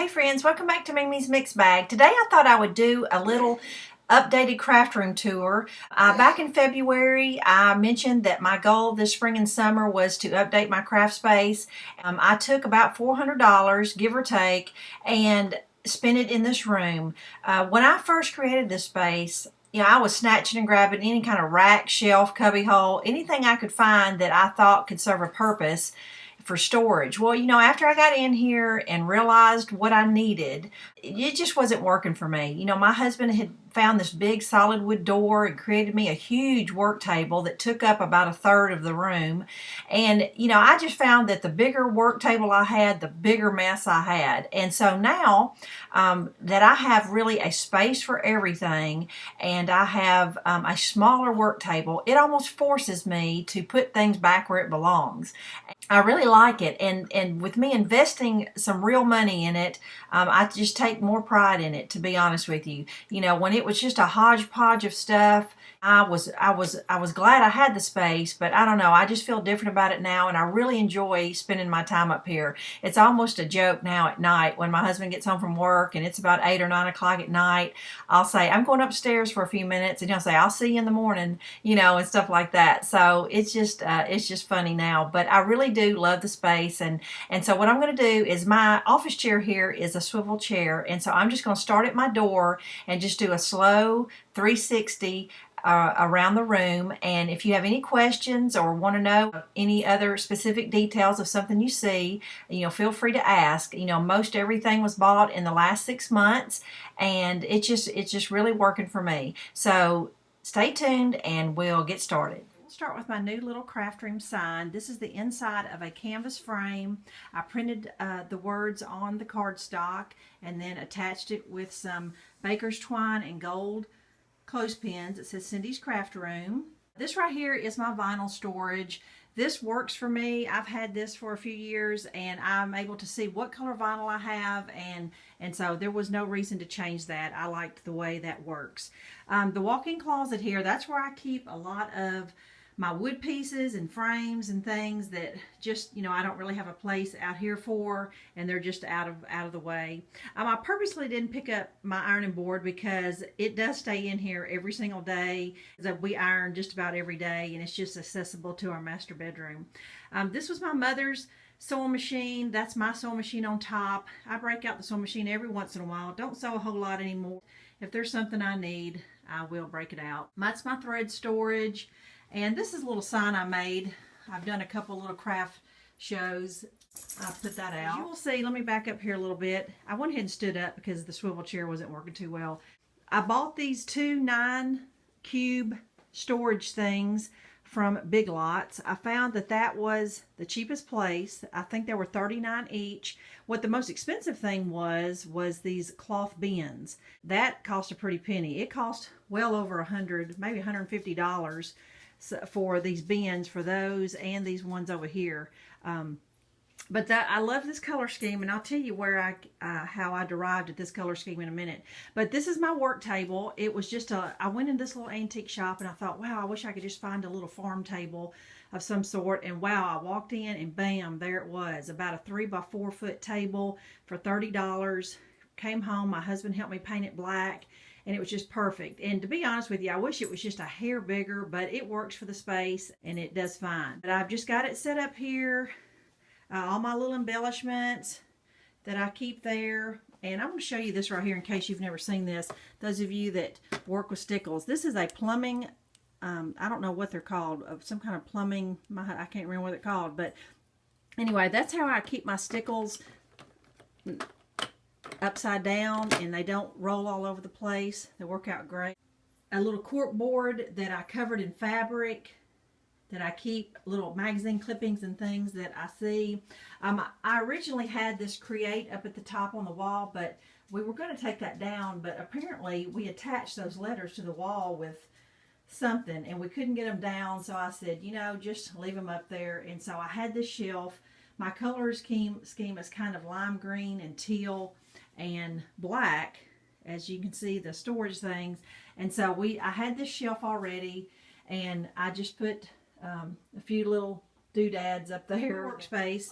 Hey friends, welcome back to Mimi's Mixed Bag. Today I thought I would do a little updated craft room tour. Back in February, I mentioned that my goal this spring and summer was to update my craft space. I took about $400, give or take, and spent it in this room. When I first created this space, I was snatching and grabbing any kind of rack, shelf, cubby hole, anything I could find that I thought could serve a purpose for storage. Well, after I got in here and realized what I needed, it just wasn't working for me. My husband had found this big solid wood door and created me a huge work table that took up about a third of the room. And, I just found that the bigger work table I had, the bigger mess I had. And so now that I have really a space for everything and I have a smaller work table, it almost forces me to put things back where it belongs. I really like it, and with me investing some real money in it, I just take more pride in it, to be honest with you. When it was just a hodgepodge of stuff, I was glad I had the space, but I don't know, I just feel different about it now, and I really enjoy spending my time up here. It's almost a joke now at night when my husband gets home from work and it's about 8 or 9 o'clock at night. I'll say, I'm going upstairs for a few minutes, and he'll say, I'll see you in the morning, and stuff like that. So it's just funny now, but I really do love the space, and so what I'm going to do is, my office chair here is a swivel chair, and so I'm just going to start at my door and just do a slow 360 around the room. And if you have any questions or want to know any other specific details of something you see, feel free to ask. Most everything was bought in the last 6 months, and it's just really working for me. So stay tuned and we'll get started. Start with my new little craft room sign. This is the inside of a canvas frame. I printed the words on the cardstock and then attached it with some baker's twine and gold clothespins. It says Cindy's Craft Room. This right here is my vinyl storage. This works for me. I've had this for a few years, and I'm able to see what color vinyl I have, and so there was no reason to change that. I liked the way that works. The walk-in closet here, that's where I keep a lot of my wood pieces and frames and things that just, I don't really have a place out here for, and they're just out of the way. I purposely didn't pick up my ironing board because it does stay in here every single day. We iron just about every day, and it's just accessible to our master bedroom. This was my mother's sewing machine. That's my sewing machine on top. I break out the sewing machine every once in a while. Don't sew a whole lot anymore. If there's something I need, I will break it out. That's my thread storage. And this is a little sign I made. I've done a couple little craft shows. I put that out. As you will see, let me back up here a little bit. I went ahead and stood up because the swivel chair wasn't working too well. I bought these 2 9-cube storage things from Big Lots. I found that was the cheapest place. I think they were $39 each. What the most expensive thing was these cloth bins. That cost a pretty penny. It cost well over $100, maybe $150 for these bins, for those and these ones over here. But I love this color scheme, and I'll tell you where how I derived at this color scheme in a minute. But this is my work table. It was just I went in this little antique shop and I thought, wow, I wish I could just find a little farm table of some sort. And wow, I walked in and bam, there it was, about a 3 by 4 foot table for $30. Came home, my husband helped me paint it black, and it was just perfect. And to be honest with you, I wish it was just a hair bigger, but it works for the space and it does fine. But I've just got it set up here. All my little embellishments that I keep there. And I'm going to show you this right here in case you've never seen this. Those of you that work with stickles. This is a plumbing, I don't know what they're called, some kind of plumbing, I can't remember what they're called. But anyway, that's how I keep my stickles upside down, and they don't roll all over the place. They work out great. A little cork board that I covered in fabric, that I keep little magazine clippings and things that I see. I originally had this create up at the top on the wall, but we were going to take that down, but apparently we attached those letters to the wall with something and we couldn't get them down, so I said, just leave them up there. And so I had this shelf. My color scheme is kind of lime green and teal and black, as you can see the storage things. And so I had this shelf already, and I just put a few little doodads up there. Workspace.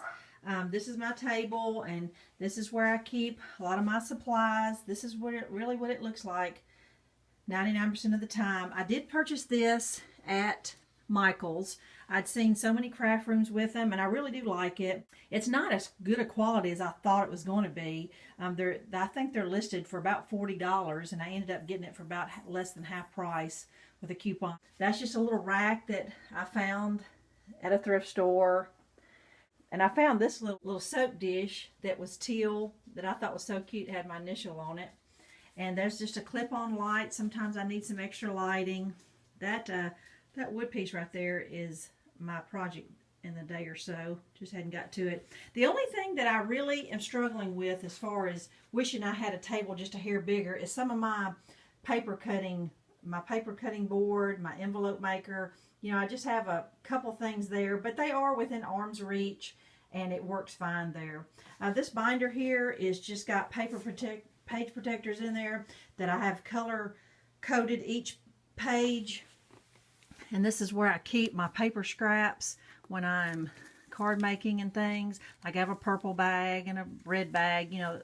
This is my table, and this is where I keep a lot of my supplies. This is really what it looks like 99% of the time. I did purchase this at Michael's. I'd seen so many craft rooms with them, and I really do like it. It's not as good a quality as I thought it was going to be. I think they're listed for about $40, and I ended up getting it for about less than half price with a coupon. That's just a little rack that I found at a thrift store. And I found this little soap dish that was teal that I thought was so cute. It had my initial on it. And there's just a clip-on light. Sometimes I need some extra lighting. That wood piece right there is my project in the day or so. Just hadn't got to it. The only thing that I really am struggling with as far as wishing I had a table just a hair bigger is some of my paper cutting board, my envelope maker. You know, I just have a couple things there, but they are within arm's reach, and it works fine there. This binder here is just got page protectors in there that I have color coded each page. And this is where I keep my paper scraps when I'm card making and things. Like I have a purple bag and a red bag, you know,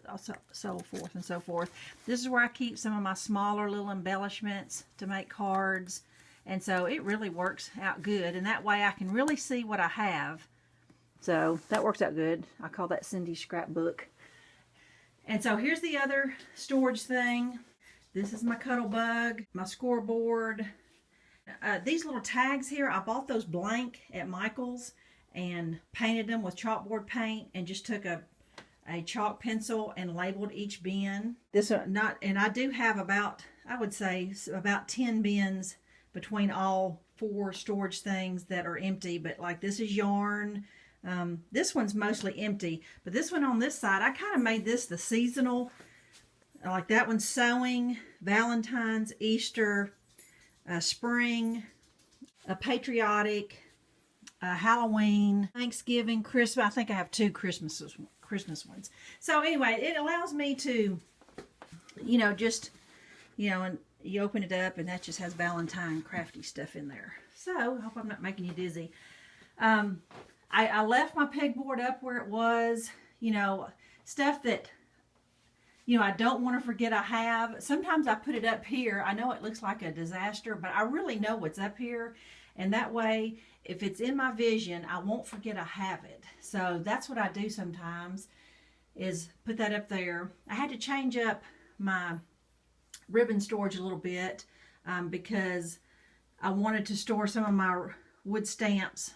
so forth and so forth. This is where I keep some of my smaller little embellishments to make cards. And so it really works out good. And that way I can really see what I have. So that works out good. I call that Cindy's scrapbook. And so here's the other storage thing. This is my cuddle bug, my scoreboard. These little tags here, I bought those blank at Michael's and painted them with chalkboard paint and just took a chalk pencil and labeled each bin. And I do have about, I would say, about 10 bins between all 4 storage things that are empty. But like this is yarn. This one's mostly empty, but this one on this side, I kind of made this the seasonal. Like that one's sewing, Valentine's, Easter, spring, patriotic, Halloween, Thanksgiving, Christmas. I think I have 2 Christmas ones. So anyway, it allows me to, you know, just, you know, and you open it up and that just has Valentine crafty stuff in there. So I hope I'm not making you dizzy. I left my pegboard up where it was, you know, stuff that, you know, I don't want to forget I have. Sometimes I put it up here. I know it looks like a disaster, but I really know what's up here. And that way, if it's in my vision, I won't forget I have it. So that's what I do sometimes, is put that up there. I had to change up my ribbon storage a little bit because I wanted to store some of my wood stamps.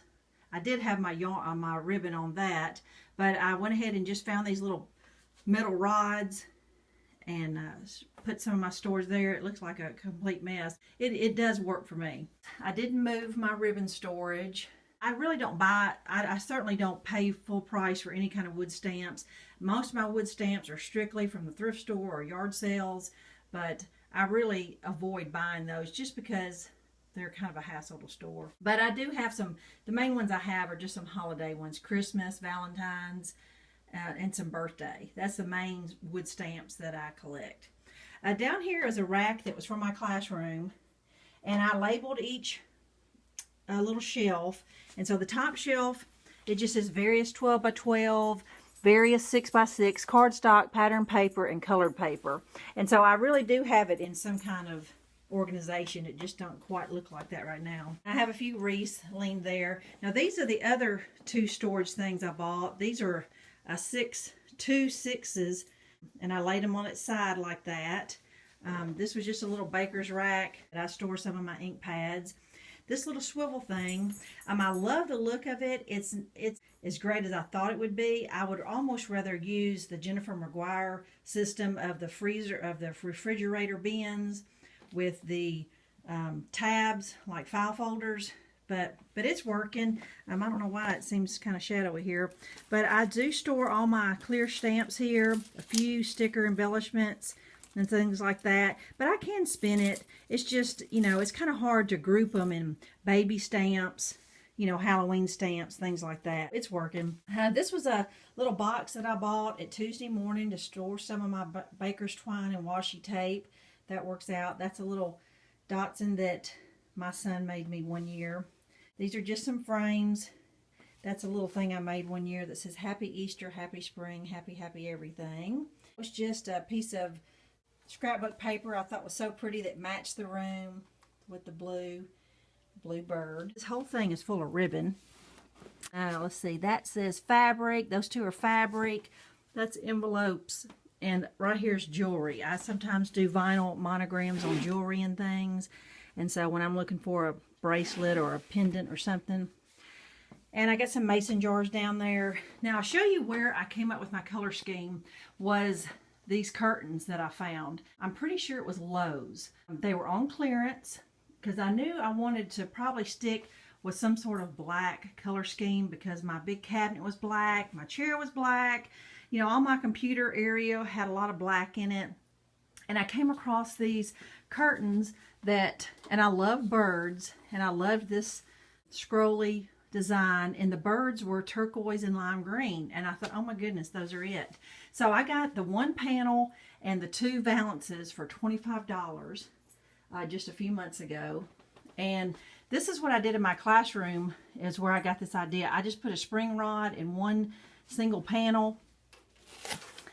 I did have my yarn, my ribbon on that, but I went ahead and just found these little metal rods and put some of my storage there. It looks like a complete mess. It does work for me. I didn't move my ribbon storage. I really don't buy, I certainly don't pay full price for any kind of wood stamps. Most of my wood stamps are strictly from the thrift store or yard sales, but I really avoid buying those just because they're kind of a hassle to store. But I do have some, the main ones I have are just some holiday ones, Christmas, Valentine's, and some birthday. That's the main wood stamps that I collect. Down here is a rack that was from my classroom, and I labeled each little shelf. And so the top shelf, it just says various 12 by 12, various 6 by 6, cardstock, pattern paper, and colored paper. And so I really do have it in some kind of organization. It just don't quite look like that right now. I have a few wreaths leaned there. Now these are the other 2 storage things I bought. These are 2 6s, and I laid them on its side like that. This was just a little baker's rack that I store some of my ink pads. This little swivel thing, I love the look of it. It's as great as I thought it would be. I would almost rather use the Jennifer McGuire system of the refrigerator bins with the tabs like file folders, but it's working. I don't know why it seems kind of shadowy here, but I do store all my clear stamps here, a few sticker embellishments and things like that, but I can spin it. It's just, you know, it's kind of hard to group them in baby stamps, you know, Halloween stamps, things like that. It's working. This was a little box that I bought at Tuesday morning to store some of my baker's twine and washi tape. That works out. That's a little Dotson that my son made me one year. These are just some frames That's a little thing I made one year that says Happy Easter, Happy Spring, Happy, Happy Everything. It was just a piece of scrapbook paper I thought was so pretty that matched the room with the blue bird. This whole thing is full of ribbon. Let's see, that says fabric. Those two are fabric. That's envelopes. And right here's jewelry. I sometimes do vinyl monograms on jewelry and things. And so when I'm looking for a bracelet or a pendant or something. And I got some mason jars down there. Now I'll show you where I came up with my color scheme was these curtains that I found. I'm pretty sure it was Lowe's. They were on clearance because I knew I wanted to probably stick with some sort of black color scheme because my big cabinet was black, my chair was black, you know, all my computer area had a lot of black in it. And I came across these curtains that, and I love birds, and I loved this scrolly design, and the birds were turquoise and lime green, and I thought, oh my goodness, those are it. So I got the one panel and the two valances for $25 just a few months ago. And this is what I did in my classroom, is where I got this idea. I just put a spring rod in one single panel,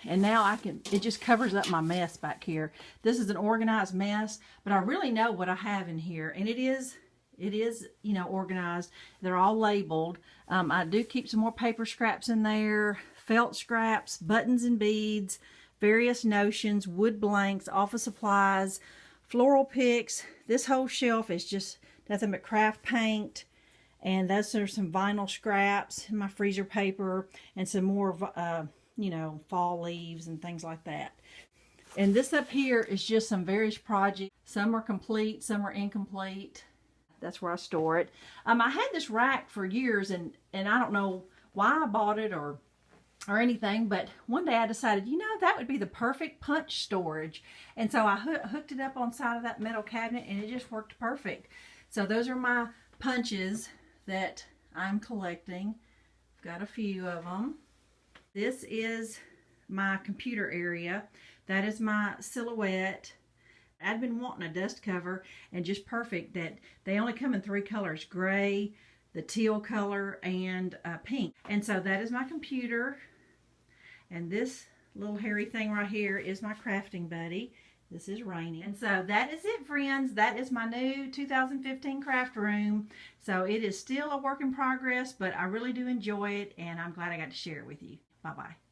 and now it just covers up my mess back here. This is an organized mess, but I really know what I have in here, and it is, you know, organized. They're all labeled. I do keep some more paper scraps in there, felt scraps, buttons and beads, various notions, wood blanks, office supplies, floral picks. This whole shelf is just nothing but craft paint. And those are some vinyl scraps, my freezer paper, and some more, you know, fall leaves and things like that. And this up here is just some various projects. Some are complete, some are incomplete. That's where I store it. I had this rack for years, and I don't know why I bought it or anything, but one day I decided, you know, that would be the perfect punch storage. And so I hooked it up on the side of that metal cabinet, and it just worked perfect. So those are my punches that I'm collecting. Got a few of them. This is my computer area. That is my silhouette. I'd been wanting a dust cover, and just perfect that they only come in 3 colors: gray, the teal color, and pink. And so that is my computer. And this little hairy thing right here is my crafting buddy. This is Rainy. And so that is it, friends. That is my new 2015 craft room. So it is still a work in progress, but I really do enjoy it, and I'm glad I got to share it with you. Bye-bye.